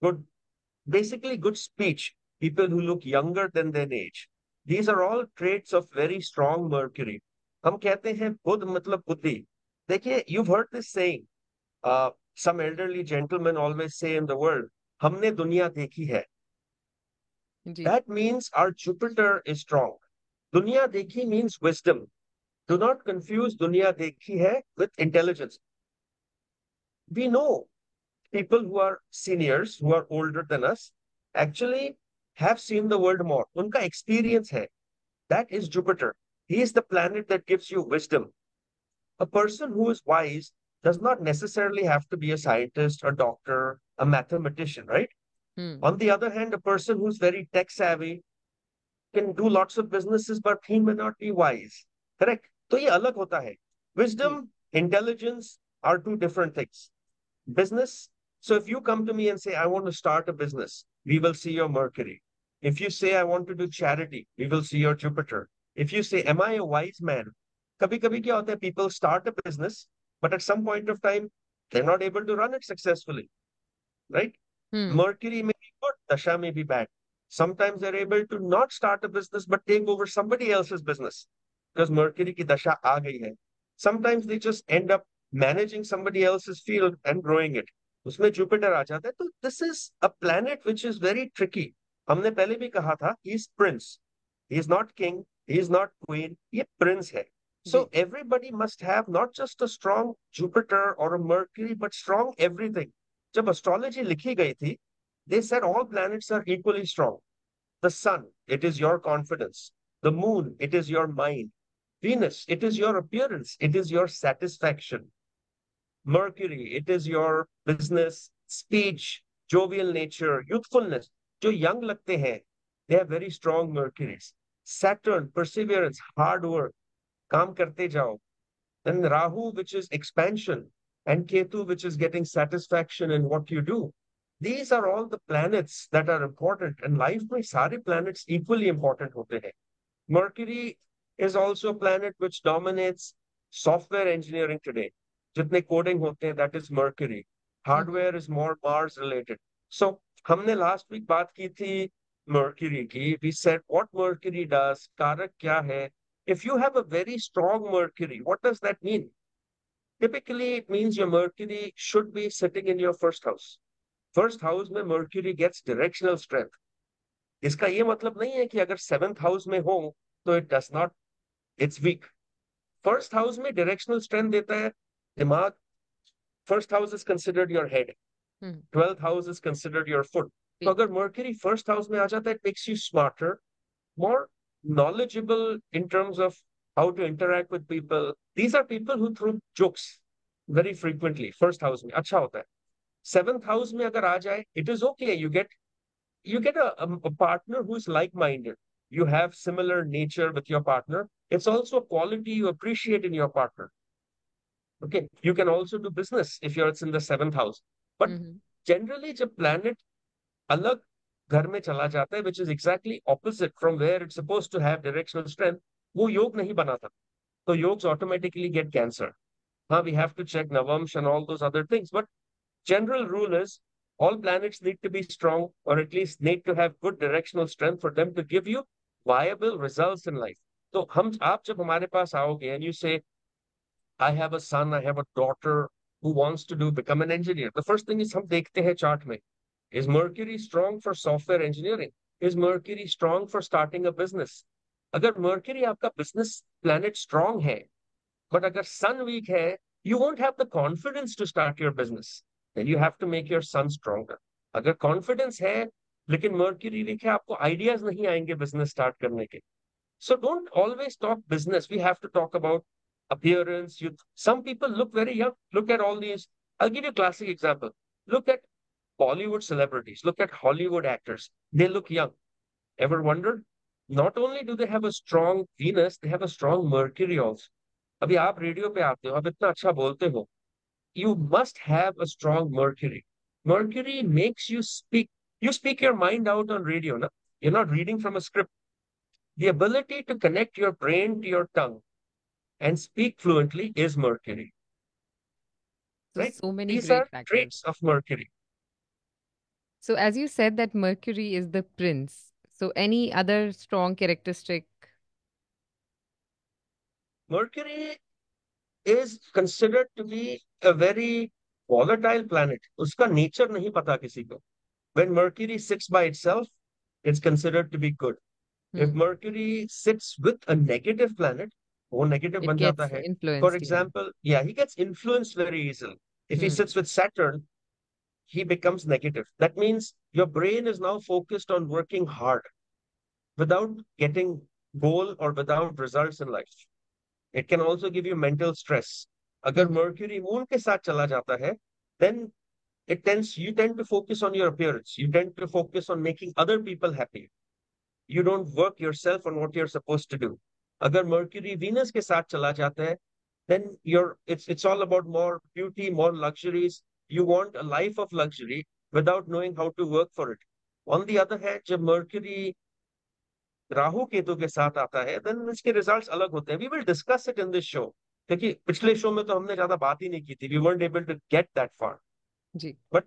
good, basically good speech, people who look younger than their age. These are all traits of very strong Mercury. हम कहते हैं बुद्ध मतलब बुद्धि. देखिए, you've heard this saying. Some elderly gentlemen always say in the world, हमने दुनिया देखी है. जी That means our Jupiter is strong. दुनिया देखी means wisdom. Do not confuse दुनिया देखी है with intelligence. We know people who are seniors, who are older than us, actually have seen the world more. उनका experience है. That is Jupiter. He is the planet that gives you wisdom. A person who is wise does not necessarily have to be a scientist, a doctor, a mathematician, right? Hmm On the other hand, a person who's very tech savvy can do lots of businesses, but he may not be wise. Correct? तो ये अलग होता है. जी Wisdom, intelligence are two different things. Business. So if you come to me and say, I want to start a business, we will see your Mercury. If you say, I want to do charity, we will see your Jupiter. If you say, am I a wise man? कभी कभी क्या होता है, people start a business, but at some point of time, they're not able to run it successfully, right? Hmm Mercury may be good, Dasha may be bad. Sometimes they're able to not start a business, but take over somebody else's business because Mercury ki Dasha aa gayi hai. Sometimes they just end up managing somebody else's field and growing it. उसमें Jupiter आ जाता है. तो this is a planet which is very tricky. हमने पहले भी कहा था, he is prince. He is not king. He is not queen. ये prince है. जी So everybody must have not just a strong Jupiter or a Mercury, but strong everything. जब astrology लिखी गई थी, they said all planets are equally strong. The sun, it is your confidence. The moon, it is your mind. Venus, it is your appearance. It is your satisfaction. Mercury, it is your business, speech, jovial nature, youthfulness. जो young लगते हैं, they have very strong Mercuries. Saturn, perseverance, hard work, काम करते जाओ. Then Rahu, which is expansion, and Ketu, which is getting satisfaction in what you do. These are all the planets that are important, and life में सारे planets equally important होते हैं. Mercury is also a planet which dominates software engineering today. जितने coding होते हैं, that is Mercury. Hmm Hardware is more Mars related. So हमने last week बात की थी Mercury की. We said what Mercury does, कारक क्या है. If you have a very strong Mercury, what does that mean? Typically, it means your Mercury should be sitting in your first house. First house में Mercury gets directional strength. इसका ये मतलब नहीं है कि अगर seventh house में हो तो it does not, it's weak. First house में directional strength देता है दिमाग. First house is considered your head. Hmm 12th house is considered your foot. तो जी अगर Mercury first house में आ जाता है, it makes you smarter, more knowledgeable in terms of how to interact with people. These are people who throw jokes very frequently. First house में अच्छा होता है. Seventh house में अगर आ जाए, it is okay. You get a partner who is like-minded. You have similar nature with your partner. It's also a quality you appreciate in your partner. Okay, you can also do business if it's in the seventh house. But hmm generally, जब planet अलग घर में चला जाता है, which is exactly opposite from where it's supposed to have directional strength, वो योग नहीं बनाता. So yogs automatically get cancer. We have to check Navamsh and all those other things. But general rule is all planets need to be strong or at least need to have good directional strength for them to give you viable results in life. So आप जब हमारे पास आओगे and you say, I have a son, I have a daughter who wants to become an engineer. The first thing is हम देखते हैं chart में. Is Mercury strong for software engineering? Is Mercury strong for starting a business? अगर Mercury आपका business planet strong है, but अगर sun weak है, you won't have the confidence to start your business. Then you have to make your sun stronger. अगर confidence है, लेकिन Mercury weak है, आपको ideas नहीं आएंगे business start करने के. So don't always talk business. We have to talk about appearance. Some people look very young. Look at all these. I'll give you a classic example. Look at Bollywood celebrities. Look at Hollywood actors. They look young. Ever wondered? Not only do they have a strong Venus, they have a strong Mercury also. अभी आप radio पे आते हो, आप इतना अच्छा बोलते हो. You must have a strong Mercury. Mercury makes you speak. You speak your mind out on radio, no? You're not reading from a script. The ability to connect your brain to your tongue and speak fluently is Mercury, so right? so many These great are factors traits of Mercury. So, as you said, that Mercury is the prince. So, any other strong characteristic? Mercury is considered to be a very volatile planet. उसका nature नहीं पता किसी को. When Mercury sits by itself, it's considered to be good. If Hmm. Mercury sits with a negative planet, वो negative It बन जाता gets है. For influenced, yeah. example, yeah, he gets influenced very easily. If he Hmm. sits with Saturn, he becomes negative. That means your brain is now focused on working hard without getting goal or without results in life. It can also give you mental stress. अगर Hmm. Mercury Moon के साथ चला जाता है, then you tend to focus on your appearance. You tend to focus on making other people happy. You don't work yourself on what you're supposed to do. अगर Mercury Venus के साथ चला जाता है, then it's all about more beauty, more luxuries. You want a life of luxury without knowing how to work for it. On the other hand, जब Mercury Rahu Ketu के साथ आता है, then इसके रिजल्ट्स अलग होते हैं. We will discuss it in this show. क्योंकि पिछले शो में तो हमने ज्यादा बात ही नहीं की थी. We weren't able to get that far. Ji. But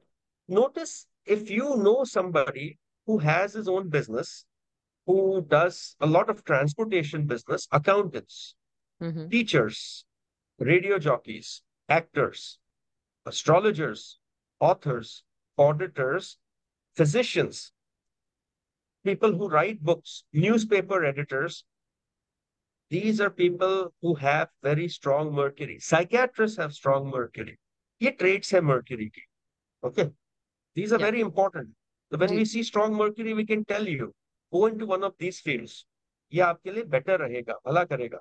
notice, if you know somebody who has his own business, who does a lot of transportation business, accountants, Mm-hmm. teachers, radio jockeys, actors, astrologers, authors, auditors, physicians, people who write books, newspaper editors, these are people who have very strong Mercury. Psychiatrists have strong Mercury. ये traits है Mercury की. Okay. These are Yeah. very important. So when we ji. see strong Mercury, we can tell you, go into one of these fields. ये आपके लिए better रहेगा, भला करेगा.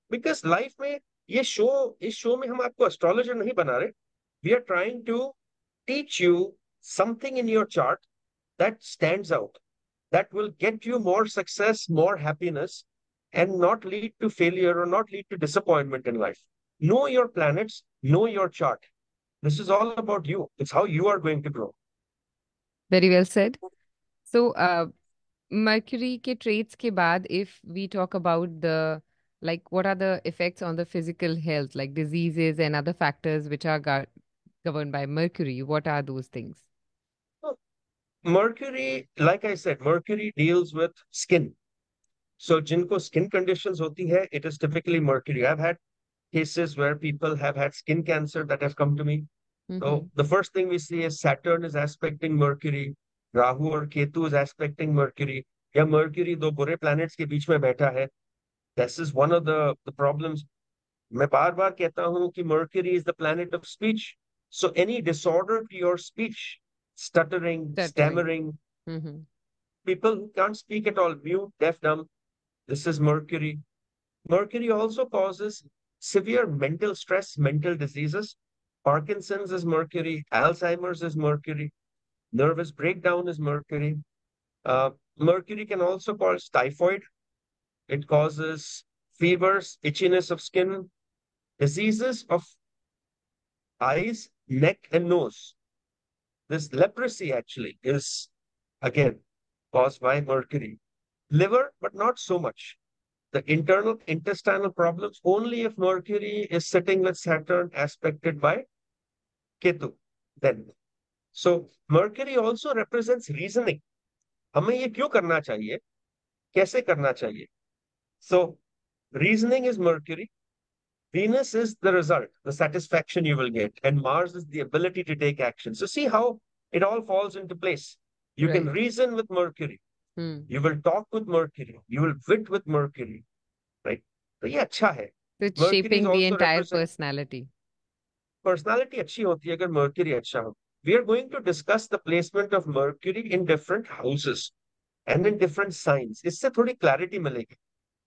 Because life में इस शो में हम आपको astrologer नहीं बना रहे. We are trying to teach you something in your chart that stands out, that will get you more success, more happiness, and not lead to failure or not lead to disappointment in life. Know your planets, know your chart. This is all about you. It's how you are going to grow. Very well said. So, Mercury के traits के बाद, if we talk about the, like, what are the effects on the physical health, like diseases and other factors which are governed by Mercury, what are those things? So, Mercury, like I said, Mercury deals with skin. So, जिनको skin conditions होती है, it is typically Mercury. I've had cases where people have had skin cancer that have come to me. Mm-hmm. So the first thing we see is Saturn is aspecting Mercury, Rahu और Ketu is aspecting Mercury, या Mercury दो बुरे planets के बीच में बैठा है. This is one of the problems. मैं बार बार कहता हूं कि Mercury is the planet of speech. So any disorder to your speech, stuttering, Stuttering. stammering, Mm-hmm. people who can't speak at all, mute, deaf, dumb, this is Mercury. Mercury also causes severe mental stress, mental diseases. Parkinson's is Mercury, Alzheimer's is Mercury, nervous breakdown is Mercury. Mercury can also cause typhoid. It causes fevers, itchiness of skin, diseases of eyes, neck, and nose. This leprosy actually is, again, caused by Mercury. Liver, but not so much. The internal intestinal problems only if Mercury is sitting with Saturn aspected by Ketu. Then, so Mercury also represents reasoning. हमें ये क्यों करना चाहिए? कैसे करना चाहिए? So, reasoning is Mercury. Venus is the result, the satisfaction you will get, and Mars is the ability to take action. So, see how it all falls into place. You can Right. reason with Mercury. Hmm. You will talk with Mercury. You will wit with Mercury. Right? तो ये अच्छा है. So it's Mercury is shaping the also entire represent personality. personality अच्छी होती है अगर Mercury अच्छा हो. We are going to discuss the placement of Mercury in different houses and in Hmm. different signs. इससे थोड़ी clarity मिलेगी.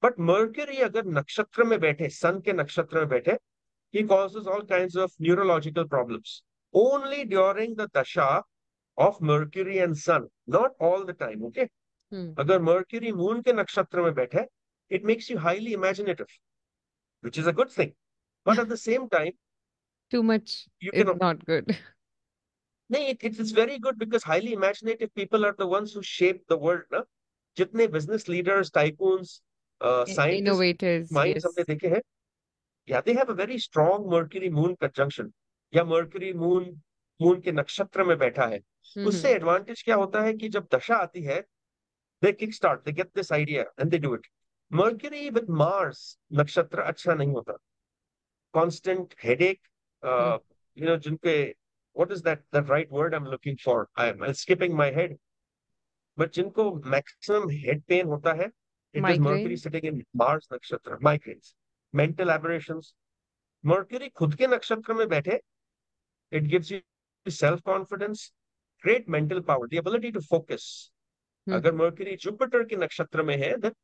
But Mercury अगर नक्षत्र में बैठे, sun के नक्षत्र में बैठे, he causes all kinds of neurological problems. Only during the dasha of Mercury and sun, not all the time, okay? Hmm. अगर Mercury moon के नक्षत्र में बैठे, it makes you highly imaginative, which is a good thing. But at the same time, Too much you is can not good. नहीं, it's very good because highly imaginative people are the ones who shape the world, ना? जितने business leaders, tycoons, scientists, Innovators, minds हमने yes. देखे हैं, yeah, they have a very strong Mercury Moon conjunction. Yeah, Mercury Moon moon के नक्षत्र में बैठा है, हम्म। उससे एडवांटेज क्या होता है कि जब दशा आती है, दे kick start, they get this idea and they do it. Mercury with Mars नक्षत्र अच्छा नहीं होता। कांस्टेंट हेडेक, हम्म। जिनके, what is that the right word I am looking for, I am skipping my head, but जिनको maximum head pen होता है, it is mercury migraine. Sitting in Mars नक्षत्र, migraines, mental aberrations. Mercury खुद के नक्षत्र में बैठे, it gives you self confidence, great mental power, the ability to focus. अगर हम्म। मर्क्यूरी जुपिटर के नक्षत्र में है, that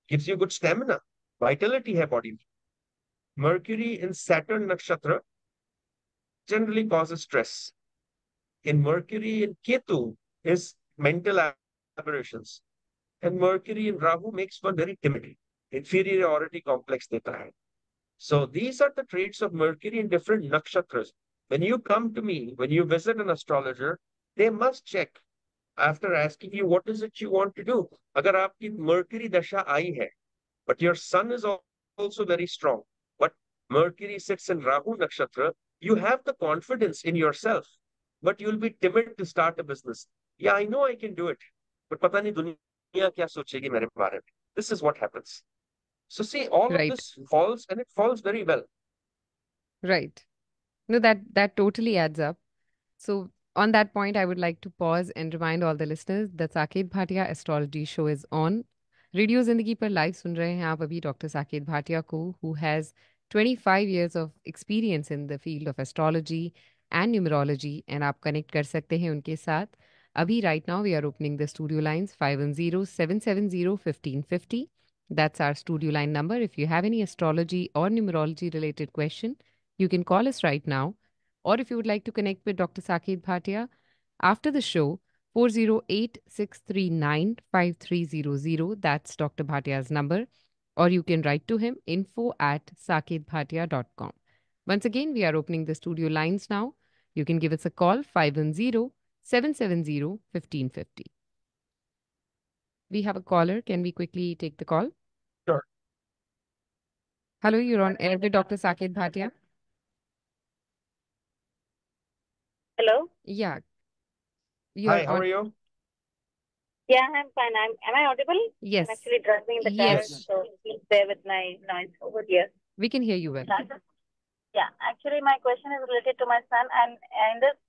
gives you good stamina, vitality है बॉडी में। Mercury in Saturn nakshatra generally causes stress. In Mercury in Ketu is mental aberrations. And Mercury in Rahu makes one very timid. Inferiority complex deta hai. So these are the traits of Mercury in different nakshatras. When you come to me, when you visit an astrologer, they must check after asking you what is it you want to do. अगर आपकी Mercury दशा आई है, but your sun is also very strong, but Mercury sits in Rahu nakshatra, you have the confidence in yourself, but you'll be timid to start a business. Yeah, I know I can do it, but pata nahi duniya kya sochegi mere bare mein. This is what happens. So see, all of Right. this falls, and it falls very well. Right. No, that totally adds up. So, on that point, I would like to pause and remind all the listeners that Saket Bhatia Astrology Show is on. Radio जिंदगी पर live सुन रहे हैं आप अभी doctor Saket Bhatia को, who has 25 years of experience in the field of astrology and numerology, and आप connect कर सकते हैं उनके साथ. अभी right now we are opening the studio lines 510-770-1550. That's our studio line number. If you have any astrology or numerology related question, you can call us right now. Or if you would like to connect with Dr. Saket Bhatia after the show, 408-639-5300. That's Dr. Bhatia's number. Or you can write to him info@saketbhatia.com. Once again, we are opening the studio lines now. You can give us a call 510-770-1550. We have a caller. Can we quickly take the call? Sure. Hello, you're on air with Dr. Saket Bhatia. Hello? Yeah, you're Hi, how on. are you? Yeah, I'm fine. Am I audible? Yes. I'm actually driving in the car, Yes. so please bear with my noise over here. We can hear you well. Yeah, actually, my question is related to my son, and in this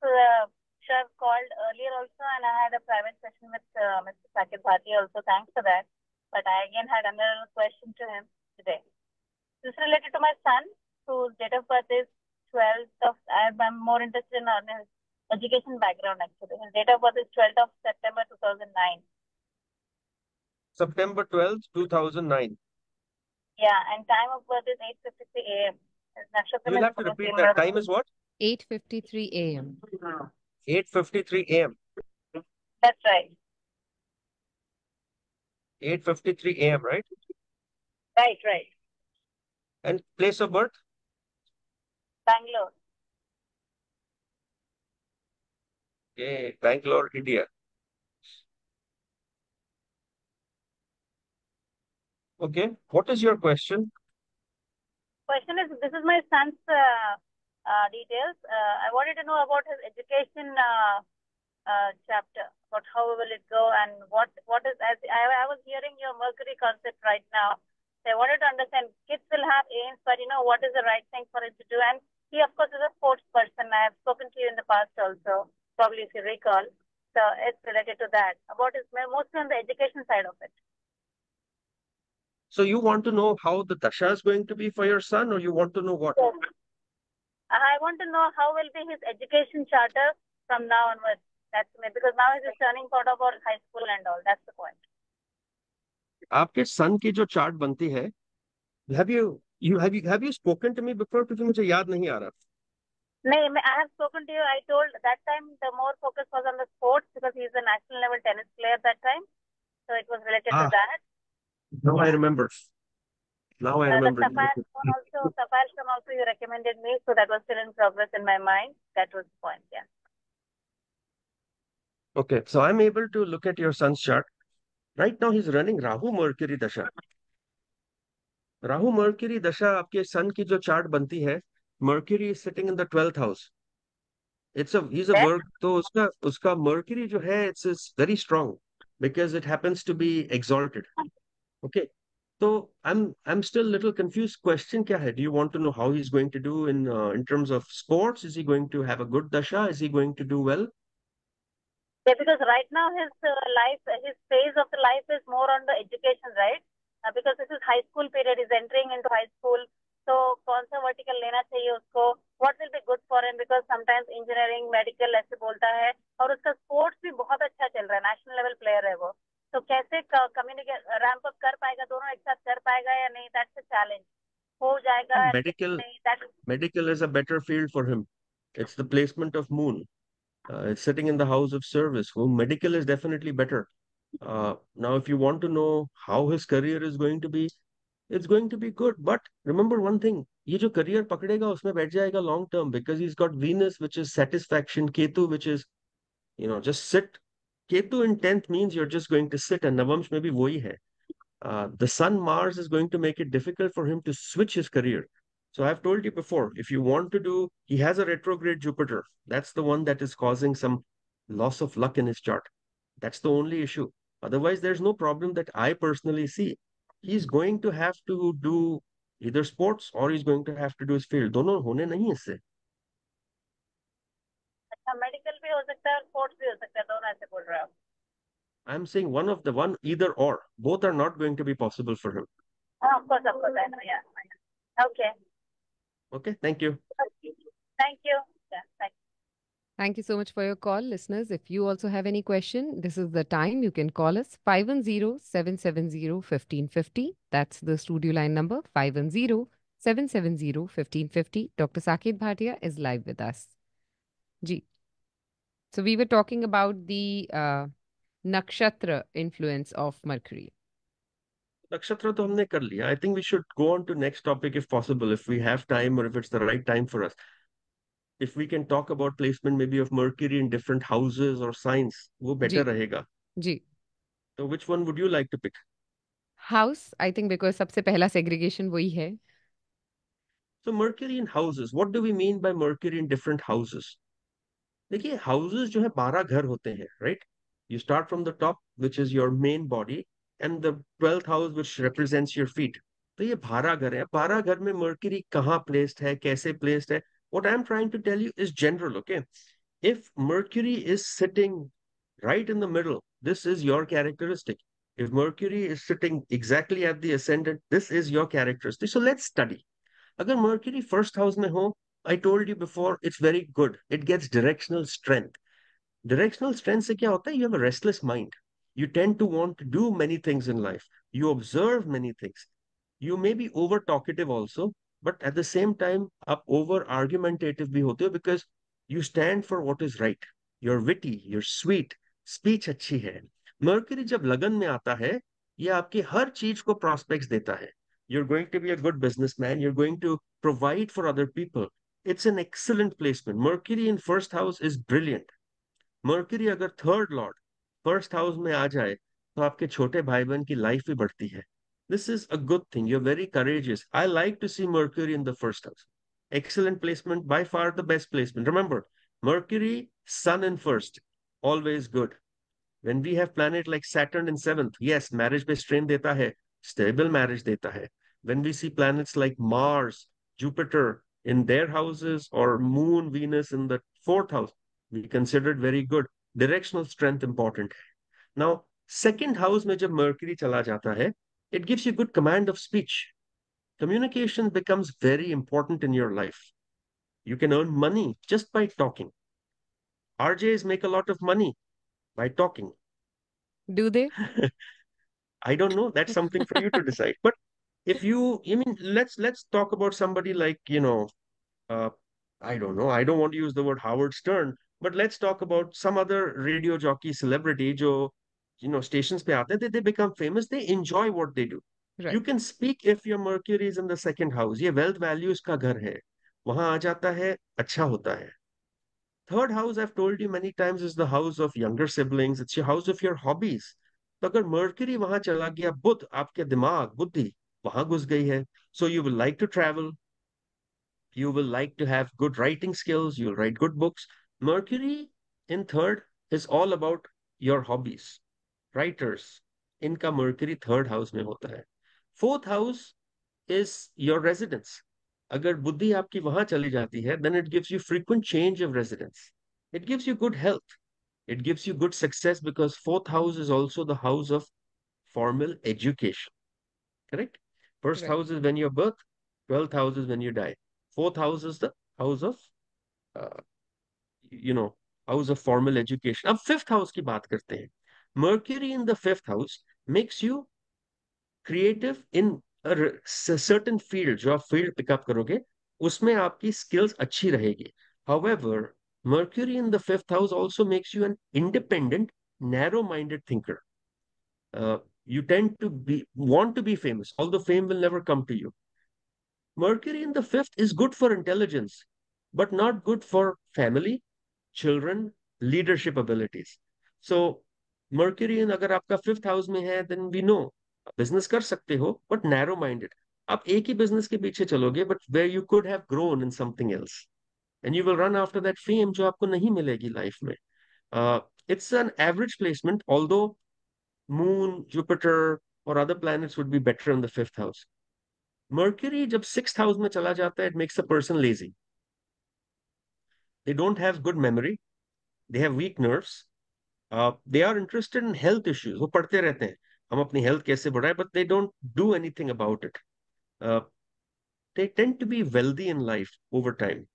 show I've called earlier also, and I had a private session with Mr. Saket Bhatia also. Thanks for that. But I again had another question to him today. This is related to my son, whose date of birth is 12th of. I'm more interested in his education background actually. His date of birth is 12th of September 2009. September 12th, 2009. Yeah, and time of birth is 8:53 a.m. His nakshatra You'll is have to repeat that. Time is what? 8:53 a.m. 8:53 a.m. That's right. 8:53 a.m., right? Right. And place of birth? Bangalore. Okay, Bangalore, India. Okay, what is your question? Question is, this is my son's details. I wanted to know about his education chapter. About how will it go and what is, as I was hearing your Mercury concept right now. So I wanted to understand, kids will have aims, but what is the right thing for him to do? And he, of course, is a sports person. I have spoken to you in the past also, probably if you recall. So it's related to that. About his, mostly on the education side of it. So you want to know how the dasha is going to be for your son, or you want to know what? Yes. I want to know how will be his education charter from now onwards. That's me, because now he's turning out of our high school and all. That's the point. आपके son की जो chart बनती है, have you spoken to me before? क्योंकि मुझे याद नहीं आ रहा. No, I have spoken to you. I told that time the more focus was on the sports because he's a national level tennis player that time. So it was related to that. Now I remember. Now I remember. The Sapphire Stone also you recommended me, so that was still in progress in my mind. That was the point, yeah. Okay, so I'm able to look at your son's chart. Right now he's running Rahu Mercury Dasha. Rahu Mercury Dasha आपके son की जो chart बनती है, Mercury is sitting in the 12th house. he's a work, तो उसका Mercury जो है, it's very strong because it happens to be exalted. Okay. So I'm still a little confused. Question क्या है? Do you want to know how he's going to do in terms of sports? Is he going to have a good dasha? Is he going to do well? Yeah, because right now his life, his phase of the life is more on the education, right? Because this is high school period, he's entering into high school. So कौन सा vertical लेना चाहिए उसको? What will be good for him? Because sometimes engineering, medical ऐसे बोलता है, और उसका sports भी बहुत अच्छा चल रहा है, national level player है वो. तो कैसे communicate ramp up कर पाएगा, दोनों एक साथ कर पाएगा या नहीं? That's a challenge. हो जाएगा Medical नहीं? That medical is a better field for him. It's the placement of moon. It's sitting in the house of service. Well, medical is definitely better. Now, if you want to know how his career is going to be, it's going to be good. But remember one thing, ये जो career पकड़ेगा उसमें बैठ जाएगा long term because he's got Venus, which is satisfaction, Ketu, which is, just sit. Ketu in 10th means you're just going to sit, and Navamsh में भी वही है. The Sun Mars is going to make it difficult for him to switch his career. So I've told you before, if you want to do, he has a retrograde Jupiter. That's the one that is causing some loss of luck in his chart. That's the only issue. Otherwise, there's no problem that I personally see. He's going to have to do either sports or he's going to have to do his field. दोनों होने नहीं है इससे. अच्छा medical भी हो सकता है और स्पोर्ट्स भी हो सकता है, दोनों ऐसे बोल रहे हो? I'm saying one of the one, either or. Both are not going to be possible for him. Of course, I know, yeah. Okay. Okay, thank you. Thank you. Yeah, thank you. Thank you so much for your call, listeners. If you also have any question, this is the time. You can call us 510-770-1550. That's the studio line number, 510-770-1550. Dr. Saket Bhatia is live with us. Ji. So we were talking about the nakshatra influence of Mercury. Nakshatra to हमने कर लिया. I think we should go on to next topic if possible, if we have time or if it's the right time for us. If we can talk about placement maybe of Mercury in different houses or signs, वो better जी रहेगा. जी So which one would you like to pick? House I think because सबसे पहला segregation वही है. So Mercury in houses. What do we mean by Mercury in different houses? देखिए houses जो है 12 घर होते हैं, right? You start from the top, which is your main body, and the 12th house, which represents your feet. तो ये 12 घर है. 12 घर में Mercury कहाँ placed है, कैसे placed है? What I'm trying to tell you is general, okay? If Mercury is sitting right in the middle, this is your characteristic. If Mercury is sitting exactly at the ascendant, this is your characteristic. So let's study. अगर Mercury first house में हो, I told you before, it's very good. It gets directional strength. Directional strength से क्या होता है? You have a restless mind. You tend to want to do many things in life. You observe many things. You may be over talkative also, but at the same time, आप over argumentative भी होते हो because you stand for what is right. You're witty, you're sweet, speech अच्छी है. Mercury जब लगन में आता है, ये आपकी हर चीज को prospects देता है. You're going to be a good businessman. You're going to provide for other people. It's an excellent placement. Mercury in first house is brilliant. Mercury अगर third lord first house में आ जाए, तो आपके छोटे भाई बहन की लाइफ भी बढ़ती है. This is a good thing. You're very courageous. I like to see Mercury in the first house. Excellent placement, by far the best placement. Remember, Mercury, Sun in first, always good. When we have planet like Saturn in seventh, yes, marriage पे strain देता है, stable marriage देता है. When we see planets like Mars, Jupiter in their houses or Moon, Venus in the fourth house, we consider it very good. Directional strength important. Now, second house में जब Mercury चला जाता है, it gives you good command of speech. Communication becomes very important in your life. You can earn money just by talking. RJs make a lot of money by talking. Do they? I don't know. That's something for you to decide. But if you, I mean, let's talk about somebody like, uh, I don't know. I don't want to use the word Howard Stern, but let's talk about some other radio jockey celebrity जो, stations पे आते हैं, they become famous. They enjoy what they do. You Right. can speak if your Mercury is in the second house. ये wealth values का घर है. वहां आ जाता है, अच्छा होता है. Third house, I've told you many times, is the house of younger siblings. It's your house of your hobbies. तो अगर Mercury वहां चला गया, बुध आपके दिमाग, बुद्धि वहां घुस गई है. So you will like to travel. You will like to have good writing skills. You'll write good books. Mercury in third is all about your hobbies. Writers, इनका Mercury third house में होता है. Fourth house is your residence. अगर बुद्धि आपकी वहां चली जाती है, then it gives you frequent change of residence. It gives you good health. It gives you good success because fourth house is also the house of formal education. Correct? First Right. house is when you birth, 12th house is when you die. Fourth house is the house of, uh, you know, house of formal education. अब fifth house की बात करते हैं. Mercury in the fifth house makes you creative in a certain field. जो आप field pick up करोगे, उसमें आपकी skills अच्छी रहेगी. However, Mercury in the fifth house also makes you an independent, narrow-minded thinker. Uh, you tend to want to be famous, although fame will never come to you. Mercury in the fifth is good for intelligence, but not good for family, children, leadership abilities. So, Mercury in अगर आपका fifth house में है, then we know business कर सकते हो, but narrow minded. आप एक ही business के पीछे चलोगे, but where you could have grown in something else, and you will run after that fame जो आपको नहीं मिलेगी life में. It's an average placement, although Moon, Jupiter, or other planets would be better in the fifth house. Mercury जब sixth house में चला जाता है, it makes a person lazy. They don't have good memory. They have weak nerves. They are interested in health issues. वो पढ़ते रहते हैं हम अपनी health कैसे बढ़ाएं, but they don't do anything about it. Uh, they tend to be wealthy in life over time.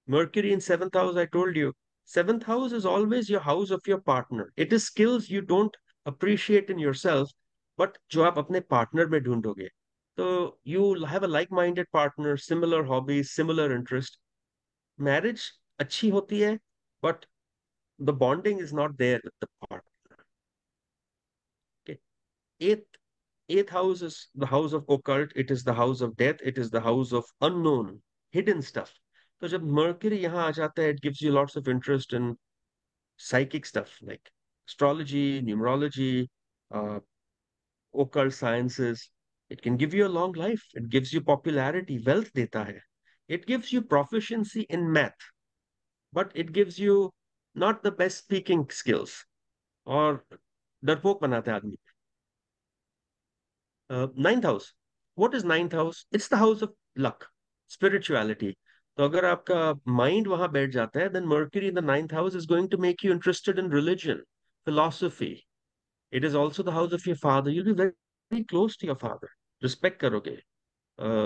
Mercury in seventh house, I told you, seventh house is always your house of your partner. It is skills you don't appreciate in yourself, but जो आप अपने partner में ढूंढोगे. So you have a like-minded partner, similar hobbies, similar interest. Marriage अच्छी होती है, but the bonding is not there with the partner. Okay. Eighth, eighth house is the house of occult. It is the house of death. It is the house of unknown, hidden stuff. So जब Mercury यहाँ आ जाता है, it gives you lots of interest in psychic stuff like astrology, numerology, uh, occult sciences. It can give you a long life. It gives you popularity, wealth देता है. It gives you proficiency in math, but it gives you not the best speaking skills. और डरपोक बनाता है आदमी. Ninth house. What is ninth house? It's the house of luck, spirituality. तो अगर आपका mind वहां बैठ जाता है, then Mercury in the ninth house is going to make you interested in religion, philosophy. It is also the house of your father. You'll be very, very close to your father. Respect करोगे.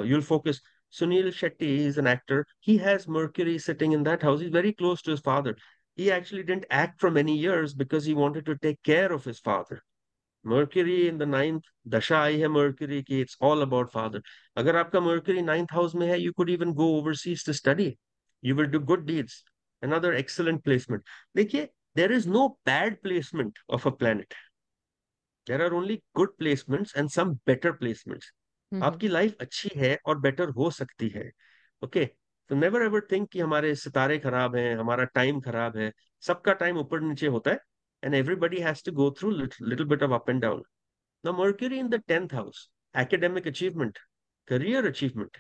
You'll focus. Sunil Shetty is an actor. He has Mercury sitting in that house. He's very close to his father. He actually didn't act for many years because he wanted to take care of his father. Mercury in the ninth, दशा आई है Mercury की, it's all about father. अगर आपका Mercury ninth house में है, you could even go overseas to study. You will do good deeds. Another excellent placement. देखिए, there is no bad placement of a planet. There are only good placements and some better placements. Mm-hmm. आपकी life अच्छी है और better हो सकती है. Okay, तो never ever think कि हमारे सितारे खराब हैं, हमारा टाइम खराब है. सबका टाइम ऊपर नीचे होता है, and everybody has to go through little bit of up and down. Now, Mercury in the 10th house, academic achievement, career achievement.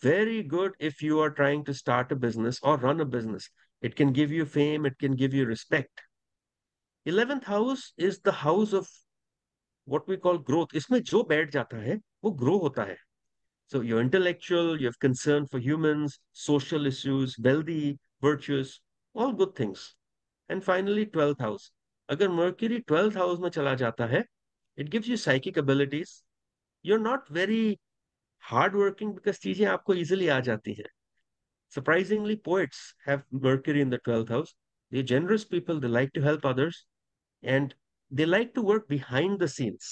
Very good if you are trying to start a business or run a business. It can give you fame, it can give you respect. 11th house is the house of what we call growth. इसमें जो बैठ जाता है, वो grow होता है. So you're intellectual, you have concern for humans, social issues, wealthy, virtuous, all good things. And finally, 12th house. अगर Mercury 12th house में चला जाता है, it gives you psychic abilities. You're not very hardworking because चीजें आपको easily आ जाती हैं. Surprisingly, poets have Mercury in the 12th house. They're generous people, they like to help others, and they like to work behind the scenes.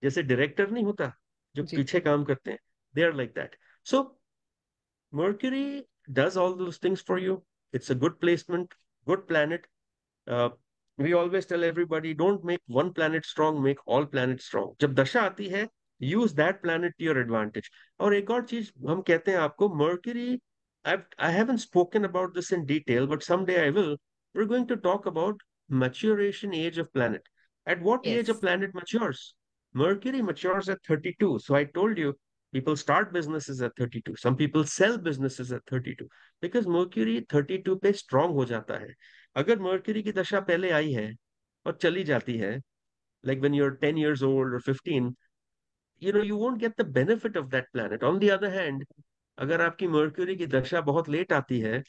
जैसे director नहीं होता जो जी. पीछे काम करते हैं, they are like that. So Mercury does all those things for you. It's a good placement, good planet. Uh, we always tell everybody, don't make one planet strong, make all planets strong. जब दशा आती है, use that planet to your advantage. और एक और चीज हम कहते हैं आपको, Mercury, I haven't spoken about this in detail, but someday I will. We're going to talk about maturation age of planet. At what age a Yes. planet matures? Mercury matures at 32. So I told you, People start businesses at 32. Some people sell businesses at 32 because Mercury 32 पे strong हो जाता है. अगर Mercury की दशा पहले आई है और चली जाती है, like when you're 10 years old or 15, you won't get the benefit of that planet. On the other hand, अगर आपकी Mercury की दशा बहुत लेट आती है,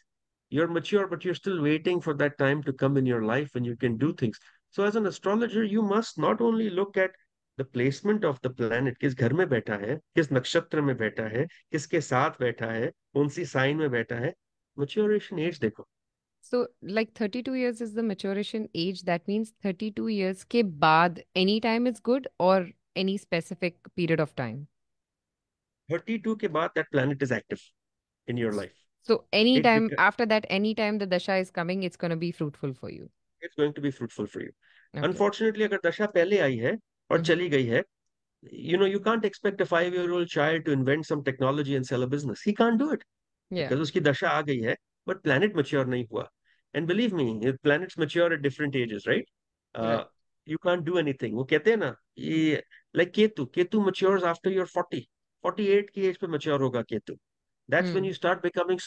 you're mature, but you're still waiting for that time to come in your life when you can do things. So as an astrologer, you must not only look at the placement of the planet, किस घर में बैठा है, किस नक्षत्र में बैठा है, किसके साथ बैठा है, कौन सी साइन में बैठा है, maturation age देखो. So, like 32 years is the maturation age. That means 32 years के बाद any time is good or any specific period of time. 32 के बाद that planet is active in your life. So, any It time beca- after that, any time the dasha is coming, it's going to be fruitful for you. it's going to be fruitful for you. Okay. Unfortunately, अगर दशा पहले आई है और Mhm. चली गई है, you can't expect a 5-year-old child to invent some technology and sell a business. He can't do it Yeah. because उसकी दशा आ गई है, but planet mature नहीं हुआ. And believe me, planets mature at different ages, right? Uh, Right. you can't do anything. वो कहते हैं ना, ये like Ketu matures after you're 40. 48 की age पे mature होगा Ketu. That's when Hmm. you start becoming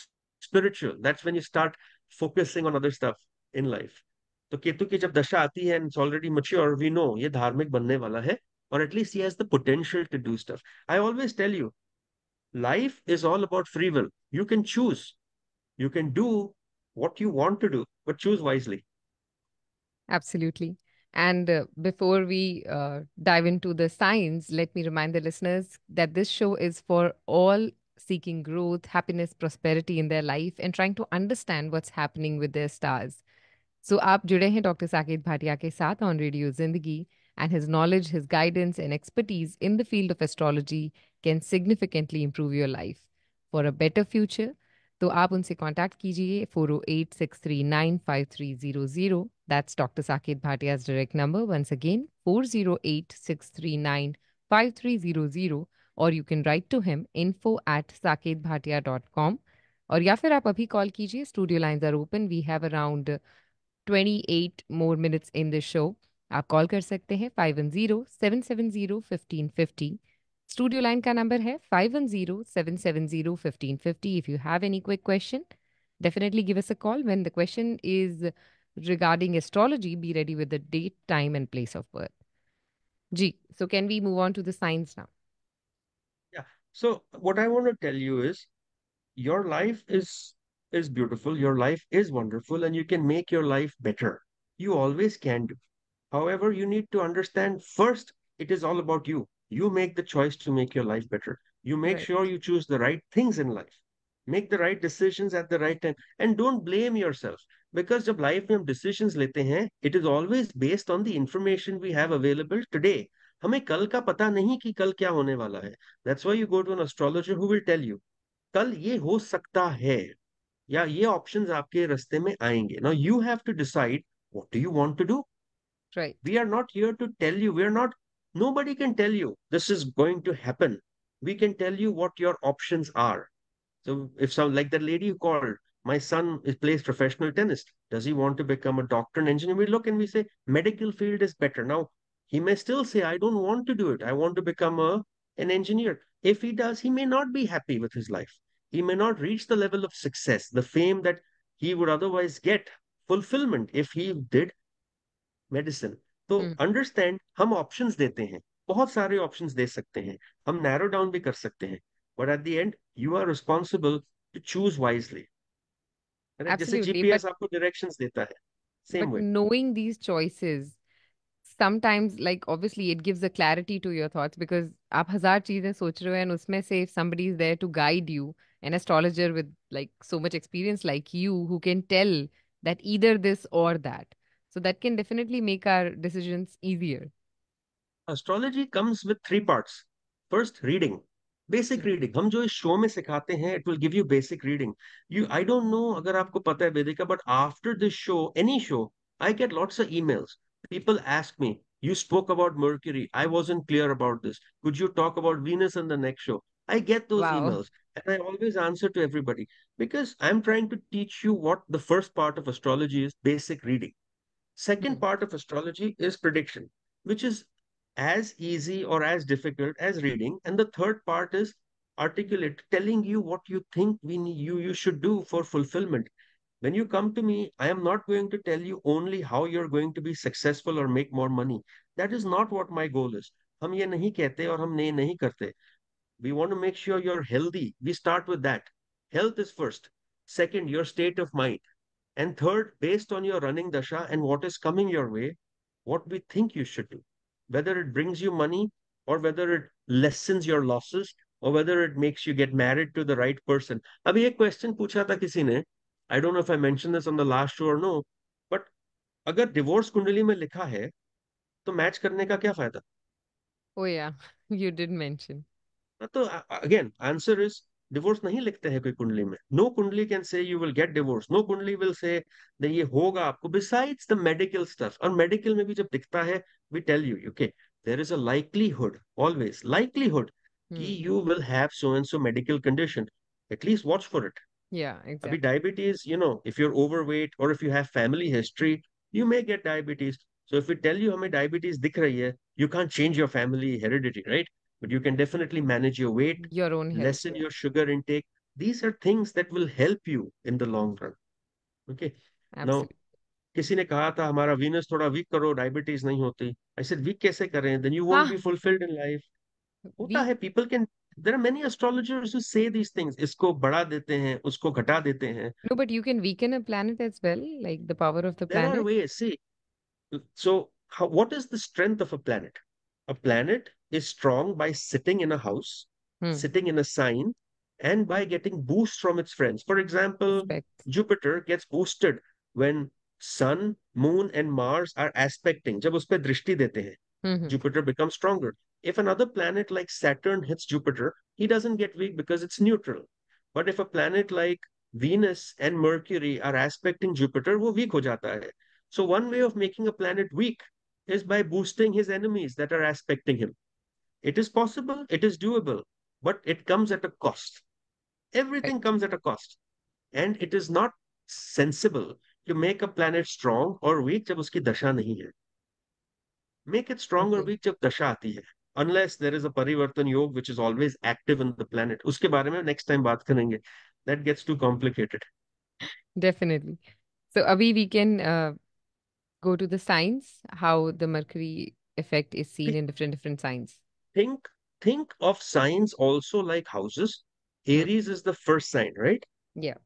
spiritual. That's when you start focusing on other stuff in life. तो केतु की जब दशा आती है and it's already mature, we know ये धार्मिक बनने वाला है, or at least he has the potential to do stuff. I always tell you, life is all about free will. You can choose. You can do what you want to do, but choose wisely. Absolutely. And before we dive into the science, let me remind the listeners that this show is for all seeking growth, happiness, prosperity in their life and trying to understand what's happening with their stars. So आप जुड़े हैं doctor Saket Bhatia के साथ on radio जिंदगी and his knowledge, his guidance and expertise in the field of astrology can significantly improve your life for a better future. तो आप उनसे contact कीजिए 4086395300. That's Dr. Saket Bhatia's direct number. Once again, 4086395300. Or you can write to him info@saketbhatia.com. और या फिर आप अभी call कीजिए. Studio lines are open. We have around 28 more minutes in the show. आप कॉल कर सकते हैं 510-770-1550. स्टूडियो लाइन का नंबर है 510-770-1550. If you have any quick question, definitely give us a call. When the question is regarding astrology, be ready with the date, time and place of birth. Ji, so can we move on to the signs now? Yeah. So what I want to tell you is your life is beautiful, your life is wonderful, and you can make your life better. You always can do. However, you need to understand first, it is all about you. You make the choice to make your life better. You make Right. sure you choose the right things in life. Make the right decisions at the right time. And don't blame yourself. Because जब life में हम decisions लेते हैं, it is always based on the information we have available today. हमें कल का पता नहीं कि कल क्या होने वाला है. That's why you go to an astrologer who will tell you, कल ये हो सकता है, या ये options आपके रास्ते में आएंगे. Now you have to decide, what do you want to do? Right. We are not here to tell you. We are not, nobody can tell you this is going to happen. We can tell you what your options are. So if some, like that lady who called, my son is plays professional tennis. Does he want to become a doctor and engineer? We look and we say medical field is better. Now he may still say, I don't want to do it. I want to become an engineer. If he does, he may not be happy with his life. He may not reach the level of success, the fame that he would otherwise get, fulfillment if he did medicine. तो Hmm. Understand, हम options देते हैं, बहुत सारे options दे सकते हैं, हम narrow down भी कर सकते हैं, but at the end you are responsible to choose wisely. जैसे Absolutely. जीपीएस आपको डायरेक्शंस देता है, same But way. knowing these choices sometimes, like, obviously it gives a clarity to your thoughts because आप हजार चीजें सोच रहे हो and उसमें से if somebody is there to guide you, an astrologer with like so much experience like you who can tell that either this or that, so that can definitely make our decisions easier. Astrology comes with 3 parts. First, reading, basic Hmm. Reading. हम जो इस show में सिखाते हैं, it will give you basic reading. You, I don't know अगर आपको पता है Vedika, but after this show, any show, I get lots of emails. People ask me, you spoke about Mercury, I wasn't clear about this, could you talk about Venus in the next show? I get those Wow. emails and I always answer to everybody because I'm trying to teach you what the first part of astrology is: basic reading. Second Hmm. part of astrology is prediction, which is as easy or as difficult as reading. And the third part is articulate, telling you what you think you should do for fulfillment. When you come to me, I am not going to tell you only how you're going to be successful or make more money. That is not what my goal is. हम ये नहीं कहते और हम नहीं करते. We want to make sure you're healthy. We start with that. Health is first. Second, your state of mind. And third, based on your running dasha and what is coming your way, what we think you should do. Whether it brings you money or whether it lessens your losses or whether it makes you get married to the right person. अभी एक question पूछा था किसी ने. I don't know if I mentioned this on the last show or no, but अगर divorce कुंडली में लिखा है तो मैच करने का क्या फायदा? Oh yeah, you did mention. तो अगेन आंसर इज डिवोर्स नहीं लिखते हैं कोई कुंडली में. No kundli can say you will get divorce. No kundli will say ये होगा आपको. बिसाइड्स द मेडिकल स्टफ, और मेडिकल में भी जब दिखता है we tell you okay there is a likelihood, always likelihood कि Hmm. You will have so and so medical condition. At least watch for it. Yeah, अभी exactly. Diabetes, if you are overweight और if you have family history, you may get diabetes. So if you tell you हमें diabetes दिख रही है, you can't change your family heredity, right? But you can definitely manage your weight, Your own health. lessen your sugar intake. These are things that will help you in the long run. Okay. Now, Absolutely. किसी ने कहा था हमारा Venus थोड़ा week करो, diabetes नहीं होती. I said week कैसे करें? Then you won't be Ah, fulfilled in life. होता we है, people can. There are many astrologers who say these things. इसको बढ़ा देते हैं, उसको घटा देते हैं. no, but you can weaken a planet as well, like the power of the There are planet. ways. See, so what is the strength of a planet? A planet is strong by sitting in a house, Hmm. sitting in a sign, and by getting boosts from its friends. For example, Aspect. Jupiter gets boosted when Sun, Moon, and Mars are aspecting. जब उस पे दृष्टि देते हैं, Mm-hmm. Jupiter becomes stronger. If another planet like Saturn hits Jupiter, he doesn't get weak because it's neutral. But if a planet like Venus and Mercury are aspecting Jupiter, वो weak हो जाता है. So one way of making a planet weak is by boosting his enemies that are aspecting him. It is possible, it is doable, but it comes at a cost. Everything Right. comes at a cost. And it is not sensible to make a planet strong or weak जब उसकी दशा नहीं है. Make it strong or Okay. weak जब दशा आती है. Unless there is a परिवर्तन योग which is always active in the planet. उसके बारे में next time बात करेंगे. That gets too complicated. Definitely. So, Abhi, we can go to the signs, how the Mercury effect is seen in different signs. think think of signs also like houses. Hmm. Aries is the first sign, right? Yeah.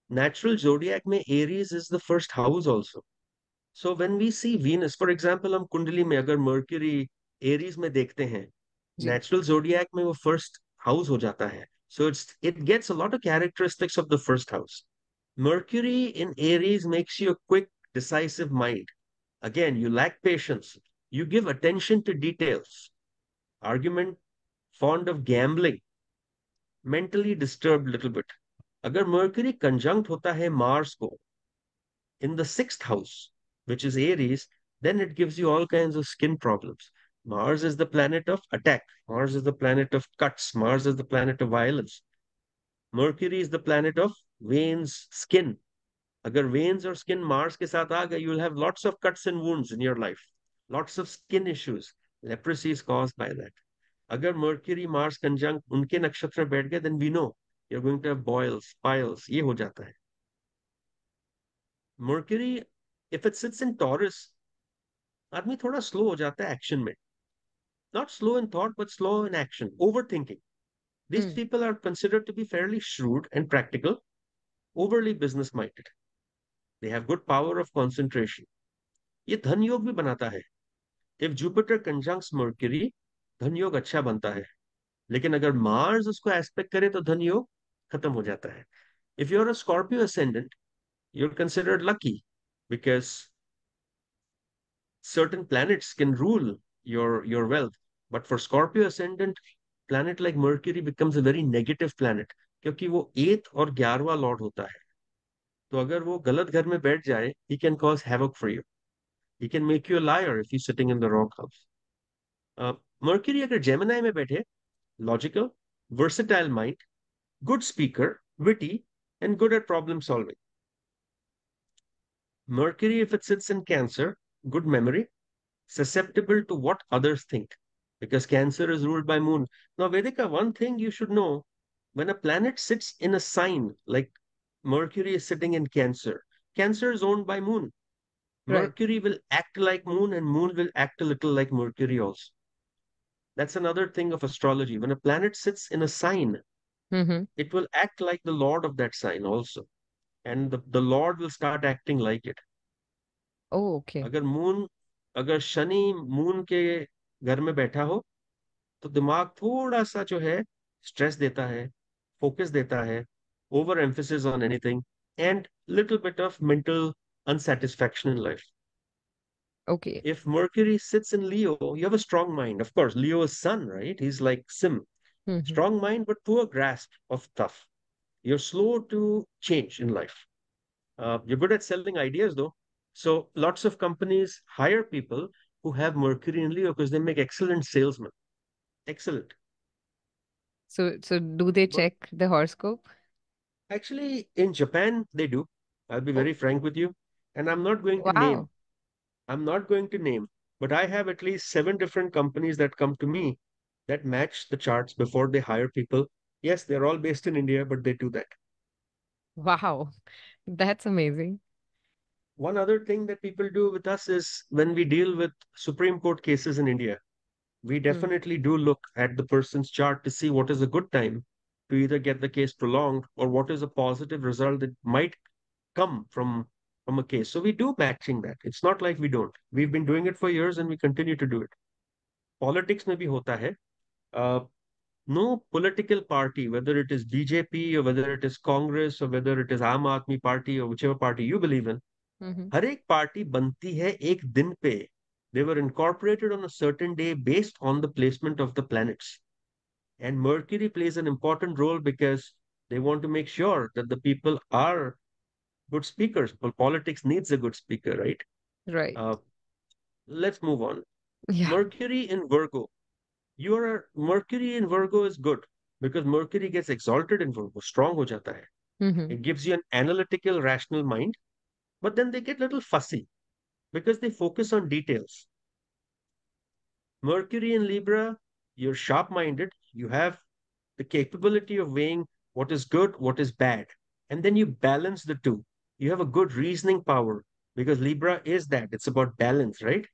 Natural zodiac में Aries is the first house also. So when we see Venus, for example, हम कुंडली में अगर Mercury Aries में देखते हैं, जी. natural zodiac में वो first house हो जाता है. So it gets a lot of characteristics of the first house. Mercury in Aries makes you a quick, decisive mind. Again, you lack patience. You give attention to details. Argument, fond of gambling, mentally disturbed little bit. अगर Mercury conjunct होता है Mars को in the sixth house, which is Aries, then it gives you all kinds of skin problems. Mars is the planet of attack. Mars is the planet of cuts. Mars is the planet of violence. Mercury is the planet of veins, skin. अगर veins और skin Mars के साथ आ गए, you will have lots of cuts and wounds in your life. Lots of skin issues. Leprosy is caused by that. अगर Mercury Mars conjunct उनके नक्षत्र बैठ गए, then we know you're going to have boils, piles. ये हो जाता है. Mercury, if it sits in Taurus, आदमी थोड़ा slow हो जाता है action में. Not slow in thought, but slow in action. Overthinking. These Hmm. people are considered to be fairly shrewd and practical, overly business-minded. They have good power of concentration. ये धन योग भी बनाता है. If Jupiter conjuncts Mercury, धन योग अच्छा बनता है. लेकिन अगर Mars उसको aspect करे तो धन योग खत्म हो जाता है. If you're a Scorpio ascendant, you're considered lucky because certain planets can rule your wealth. But for Scorpio ascendant, planet like Mercury becomes a very negative planet क्योंकि वो 8th और 11वां लॉर्ड होता है. तो अगर वो गलत घर में बैठ जाए, he can cause havoc for you. He can make you a liar if he's sitting in the wrong house. Mercury अगर Gemini में बैठे, logical, versatile mind, good speaker, witty, and good at problem solving. Mercury, if it sits in Cancer, good memory, susceptible to what others think, because Cancer is ruled by Moon. Now, Vedika, one thing you should know, When a planet sits in a sign, like Mercury is sitting in Cancer, Cancer is owned by Moon. Right. Mercury will act like Moon, and Moon will act a little like Mercury also. That's another thing of astrology. When a planet sits in a sign, Mm-hmm. it will act like the lord of that sign also. And the lord will start acting like it. Oh, okay. अगर moon अगर Shani moon के घर में बैठा हो तो दिमाग थोड़ा सा जो है स्ट्रेस देता है, फोकस देता है, over emphasis on anything, and little bit of mental unsatisfaction in life. Okay. If Mercury sits in Leo, you have a strong mind. Of course, Leo is sun, right? He's like Sim. Mm-hmm. Strong mind, but poor grasp of stuff. You're slow to change in life. You're good at selling ideas, though. So lots of companies hire people who have Mercury in Leo because they make excellent salesmen. Excellent. So do they But check the horoscope? actually, in Japan, they do. I'll be Oh, very frank with you. And I'm not going to name. wow. I'm not going to name. But I have at least 7 different companies that come to me that match the charts before they hire people. Yes, they're all based in India, but they do that. Wow. That's amazing. One other thing that people do with us is when we deal with Supreme Court cases in India, we Hmm. definitely do look at the person's chart to see what is a good time to either get the case prolonged or what is a positive result that might come from a case. So we do matching that. It's not like we don't. We've been doing it for years and we continue to do it. Politics में भी होता है. No political party, whether it is BJP or whether it is Congress or whether it is Aam Aadmi Party or whichever party you believe in, Mm-hmm. हर एक party बनती है एक दिन पे. They were incorporated on a certain day based on the placement of the planets. And Mercury plays an important role because they want to make sure that the people are good speakers. Well, politics needs a good speaker, right? Right. Uh, let's move on. Yeah. Mercury in Virgo. Mercury in Virgo is good because Mercury gets exalted in Virgo, strong ho jata hai. Mm-hmm. It gives you an analytical, rational mind, but then they get a little fussy because they focus on details. Mercury in Libra, you're sharp minded, you have the capability of weighing what is good, what is bad, and then you balance the two. You have a good reasoning power because Libra is that. It's about balance, right?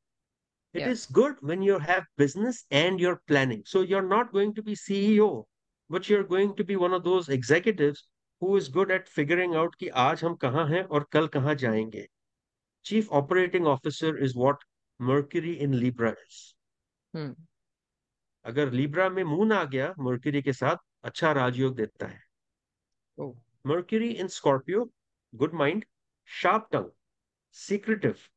It Yeah. is good when you have business and you're planning. So you're not going to be CEO, but you're going to be one of those executives who is good at figuring out कि आज हम कहाँ हैं और कल कहाँ जाएंगे. Chief Operating Officer is what Mercury in Libra is. Hmm. अगर लिब्रा में मून आ गया मर्क्यूरी के साथ अच्छा राजयोग देता है. Oh. Mercury in Scorpio, good mind, sharp tongue, secretive,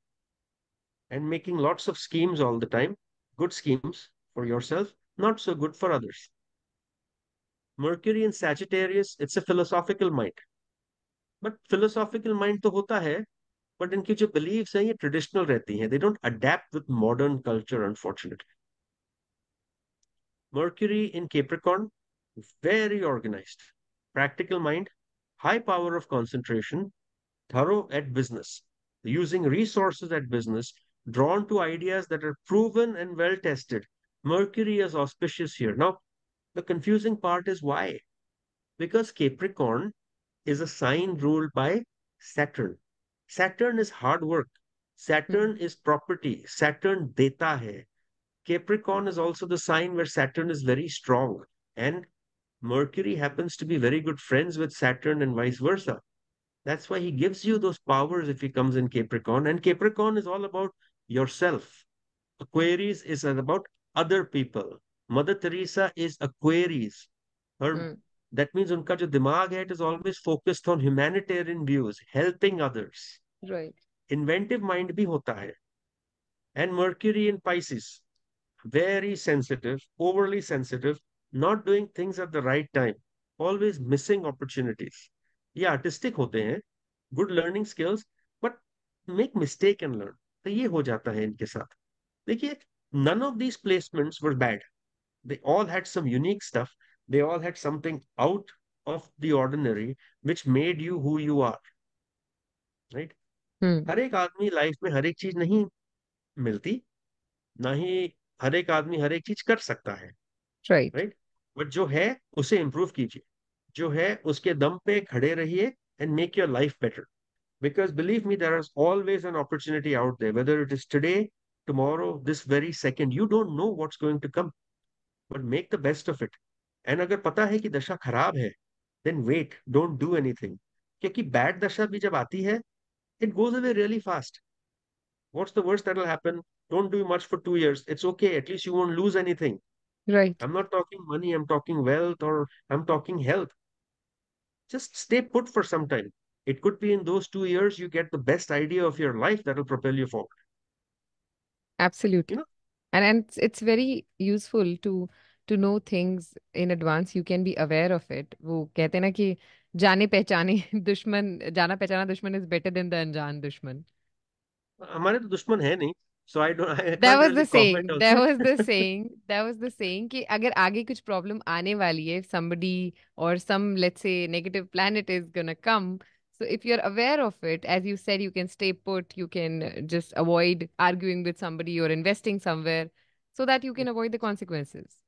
and making lots of schemes all the time. Good schemes for yourself, not so good for others. Mercury in Sagittarius, it's a philosophical mind. But philosophical mind तो होता है, but इनकी जो beliefs हैं ये traditional रहती हैं. They don't adapt with modern culture, unfortunately. Mercury in Capricorn, very organized, practical mind, high power of concentration, thorough at business, using resources at business, drawn to ideas that are proven and well tested. Mercury is auspicious here. Now, the confusing part is why? Because Capricorn is a sign ruled by Saturn. Saturn is hard work. Hmm. Saturn is property. Saturn deta hai. Capricorn is also the sign where Saturn is very strong. And Mercury happens to be very good friends with Saturn and vice versa. That's why he gives you those powers if he comes in Capricorn. And Capricorn is all about yourself. Aquarius is about other people. Mother Teresa is Aquarius. Her Hmm. that means unka jo dimag hai, it is always focused on humanitarian views, helping others. Right. Inventive mind bhi hota hai. And Mercury in Pisces, very sensitive, overly sensitive, not doing things at the right time, always missing opportunities. ये artistic होते हैं, good learning skills, but make mistake and learn. तो ये हो जाता है इनके साथ. देखिए, none of these placements were bad. They all had some unique stuff. They all had something out of the ordinary, which made you who you are, right? Hmm. हर एक आदमी लाइफ में हर एक चीज नहीं मिलती, ना ही हर एक आदमी हर एक चीज कर सकता है, Right. राइट? बट जो है उसे इम्प्रूव कीजिए. जो है उसके दम पे खड़े रहिए and make your life better. Because believe me, there is always an opportunity out there, whether it is today, tomorrow, this very second. You don't know what's going to come, but make the best of it. And अगर पता है कि दशा खराब है, then wait, don't do anything. क्योंकि bad दशा भी जब आती है, it goes away really fast. What's the worst that'll happen? Don't do much for 2 years. It's okay. At least you won't lose anything. Right. I'm not talking money, I'm talking wealth, or I'm talking health. Just stay put for some time. It could be in those 2 years you get the best idea of your life that'll propel you forward. You Absolutely. know, And it's very useful to know things in advance. You can be aware of it. वो कहते हैं ना कि जाने पहचाने दुश्मन, जाना पहचाना दुश्मन is better than the अनजान दुश्मन. हमारे तो दुश्मन है नहीं, so I That can't was the really comment saying. on That that. was the saying. That was the saying कि अगर आगे कुछ problem आने वाली है, if somebody or some, let's say, negative planet is gonna come, so if you're aware of it, as you said, you can stay put, you can just avoid arguing with somebody or investing somewhere so that you can avoid the consequences.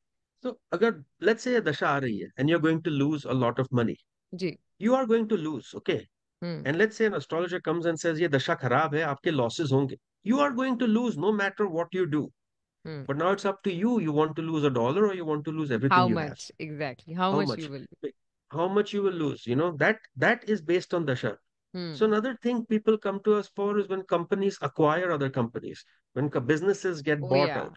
So अगर let's say a दशा आ रही है and you're going to lose a lot of money, ji. you are going to lose, okay? Hmm. And let's say an astrologer comes and says ये दशा खराब है, आपके losses होंगे. You are going to lose no matter what you do. Hmm. But now it's up to you. You want to lose $1 or you want to lose everything How you have. much exactly? How How much you much? will? How much you will lose? That is based on dasha. So Hmm. another thing people come to us for is when companies acquire other companies, when businesses get Oh bought yeah. out.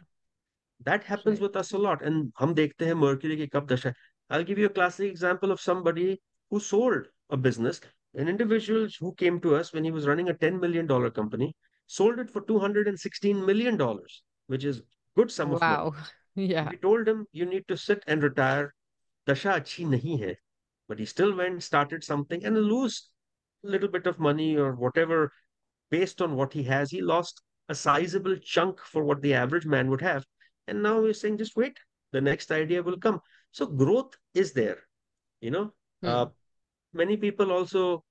That happens Right. with us a lot. And हम देखते हैं Mercury की कब दशा है. I'll give you a classic example of somebody who sold a business. An individual who came to us when he was running a $10 million company, sold it for $216 million, which is good sum of money. Wow. Yeah. We told him, you need to sit and retire. Dasha अच्छी नहीं है. But he still went, started something, and lose a little bit of money or whatever based on what he has. He lost a sizable chunk for what the average man would have. And now we're saying, just wait, the next idea will come. So growth is there, you know. Uh, Hmm. many people also,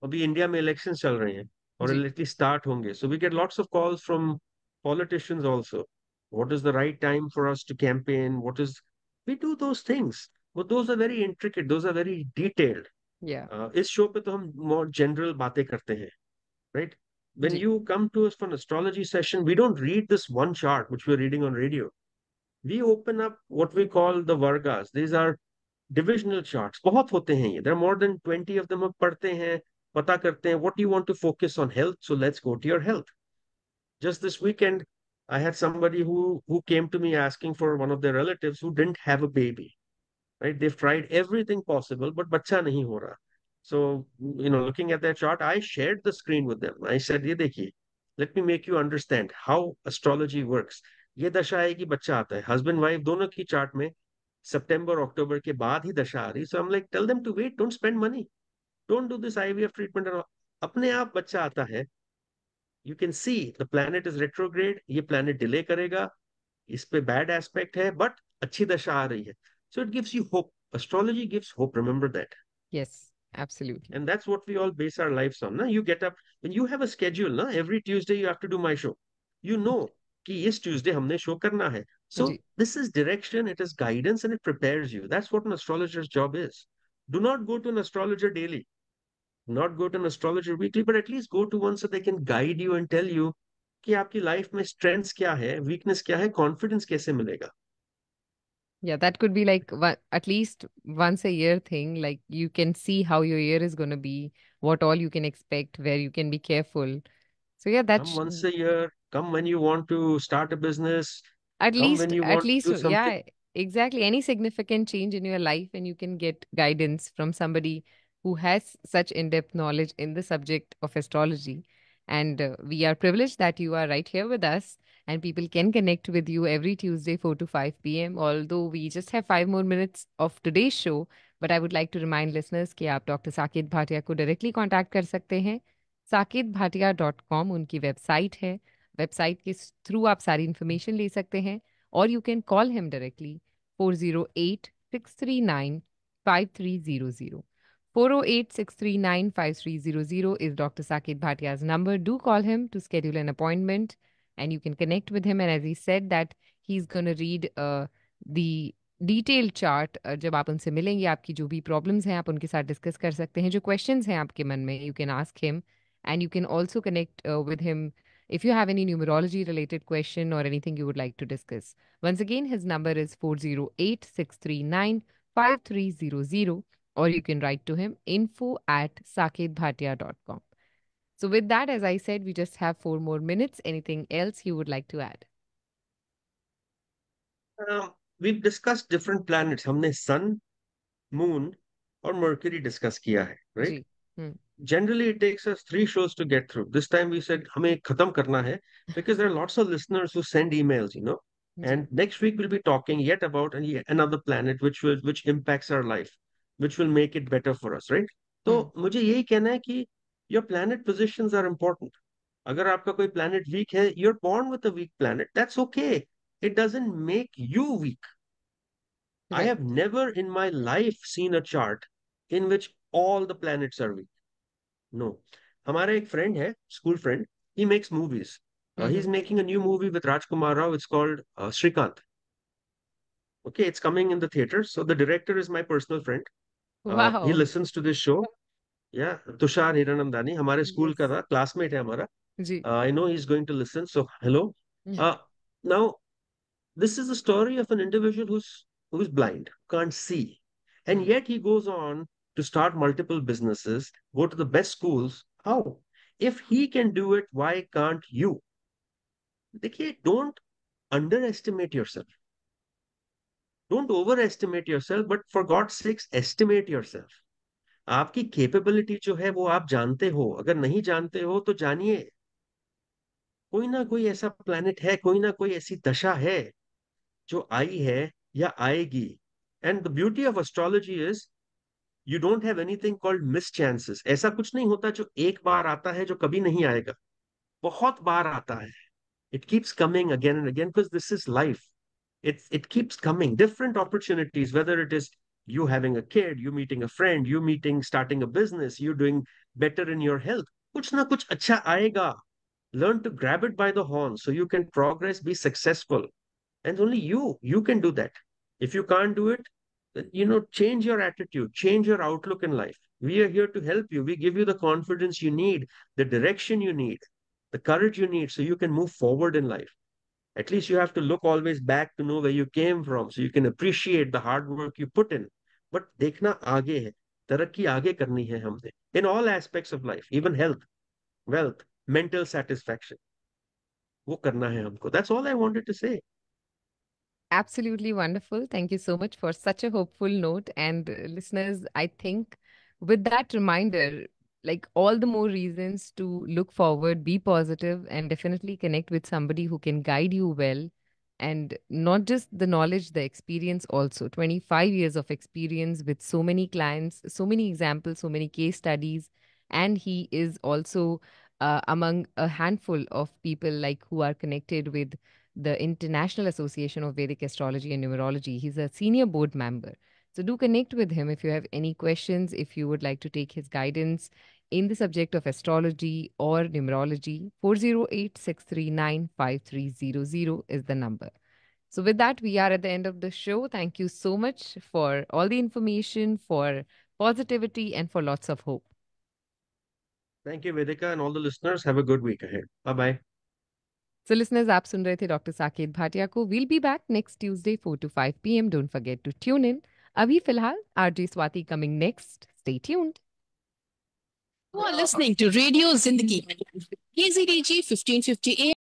अभी India में election चल रहे हैं और जी. At least start होंगे, so we get lots of calls from politicians also. What is the right time for us to campaign? What is, we do those things, but those are very intricate, those are very detailed. Yeah. इस show पे तो हम more general बातें करते हैं, right? When ji. you come to us for an astrology session, we don't read this one chart which we're reading on radio. We open up what we call the vargas. These are divisional charts. बहुत होते हैं ये. There are more than 20 of them. हम पढ़ते हैं, पता करते हैं. What do you want to focus on? Health. So let's go to your health. Just this weekend, I had somebody who came to me asking for one of their relatives who didn't have a baby. Right? They've tried everything possible, but बच्चा नहीं हो रहा. So, looking at their chart, I shared the screen with them. I said, ये देखिए, let me make you understand how astrology works. ये दशा आएगी, बच्चा आता है. हस्बैंड वाइफ दोनों की चार्ट में सितंबर अक्टूबर के बाद ही दशा आ रही. So I'm like, tell them to wait, don't spend money, don't do this IVF treatment and all. अपने आप बच्चा आता है. You can see the planet is retrograde. ये planet delay करेगा. इस पे bad aspect है, but अच्छी दशा आ रही है. So it gives you hope. Astrology gives hope. Remember that. Yes. Absolutely. And that's what we all base our lives on. Na? You get up, when you have a schedule, na? Every Tuesday you have to do my show. You know कि इस Tuesday हमने show करना है. So ji. this is direction, it is guidance, and it prepares you. That's what an astrologer's job is. Do not go to an astrologer daily, not go to an astrologer weekly, but at least go to one so they can guide you and tell you कि आपकी life में strengths क्या है, weakness क्या है, confidence कैसे मिलेगा. Yeah, that could be like one, at least once a year thing. Like you can see how your year is going to be, what all you can expect, where you can be careful. So yeah, Come that's once a year, come when you want to start a business, come when you at want to least, do something. yeah, exactly. Any significant change in your life, and you can get guidance from somebody who has such in-depth knowledge in the subject of astrology. And we are privileged that you are right here with us, and people can connect with you every Tuesday, 4 to 5 p.m. Although we just have 5 more minutes of today's show, but I would like to remind listeners कि आप doctor Saket Bhatia को directly contact कर सकते हैं. saketbhatia.com उनकी website है. Website के through आप सारी इन्फॉर्मेशन ले सकते हैं, और you can call him directly 408-639-5300. 408-639-5300 is Dr. Saket Bhatia's number. Do call him to schedule an appointment, and you can connect with him. And as he said that he's going to read the detail chart जब आप उनसे मिलेंगे, आपकी जो भी problems हैं आप उनके साथ डिस्कस कर सकते हैं, जो क्वेश्चंस हैं आपके मन में you can ask him, and you can also connect with him if you have any numerology related question or anything you would like to discuss. Once again, his number is 408-639-5300, or you can write to him info@saketbhatia.com. So with that, as I said, we just have 4 more minutes. Anything else you would like to add? We've discussed different planets. हमने sun, moon और Mercury discuss किया है, right? Ji. Hmm. Generally, it takes us 3 shows to get through. This time we said हमें खत्म करना है because there are lots of listeners who send emails, you know. Ji. And next week we'll be talking yet about another planet which impacts our life, which will make it better for us, right? तो मुझे यही कहना है कि your planet positions are important. अगर आपका कोई planet weak है, you're born with a weak planet. That's okay. It doesn't make you weak. I Right. have never in my life seen a chart in which all the planets are weak. No. हमारा एक friend है, school friend. He makes movies. He's making a new movie with Rajkumar Rao. It's called Shrikant. Okay, it's coming in the theaters. So the director is my personal friend. He Wow. listens to this show. Yeah, Tushar Hiranandani, हमारे school Yes. का था, classmate है हमारा. जी. I know he's going to listen. So hello. Uh, now this is the story of an individual who's blind, can't see, and yet he goes on to start multiple businesses, go to the best schools. How? If he can do it, why can't you? देखिए, don't underestimate yourself. Don't overestimate yourself, but for God's sakes, estimate yourself. आपकी capability जो है वो आप जानते हो. अगर नहीं जानते हो तो जानिए. कोई ना कोई ऐसा planet है, कोई ना कोई ऐसी दशा है जो आई है या आएगी. And the beauty of astrology is you don't have anything called mischances. ऐसा कुछ नहीं होता जो एक बार आता है जो कभी नहीं आएगा. बहुत बार आता है. It keeps coming again and again because this is life. It keeps coming. Different opportunities, whether it is you having a kid, you meeting a friend, you meeting, starting a business, you doing better in your health. कुछ ना कुछ अच्छा आएगा. Learn to grab it by the horn so you can progress, be successful. And only you can do that. If you can't do it, then, change your attitude, change your outlook in life. We are here to help you. We give you the confidence you need, the direction you need, the courage you need so you can move forward in life. At least you have to look always back to know where you came from so you can appreciate the hard work you put in. But देखना आगे है, तरक्की आगे करनी है हमने. In all aspects of life, even health, wealth, mental satisfaction. वो करना है हमको. That's all I wanted to say. Absolutely wonderful. Thank you so much for such a hopeful note. And listeners, I think with that reminder, like all the more reasons to look forward, be positive, and definitely connect with somebody who can guide you well. And not just the knowledge, the experience also. 25 years of experience with so many clients, so many examples, so many case studies. And he is also among a handful of people like who are connected with the International Association of Vedic Astrology and Numerology. He's a senior board member. So do connect with him if you have any questions, if you would like to take his guidance in the subject of astrology or numerology. 408-639-5300 is the number. So with that, we are at the end of the show. Thank you so much for all the information, for positivity, and for lots of hope. Thank you, Vedika, and all the listeners. Have a good week ahead. Bye-bye. So listeners, आप सुन रहे थे doctor Saket Bhatia को. We'll be back next Tuesday 4 to 5 p.m. Don't forget to tune in. अभी फिलहाल RJ Swati coming next. Stay tuned. You are listening to Radio Zindagi, KZDG 1550 AM.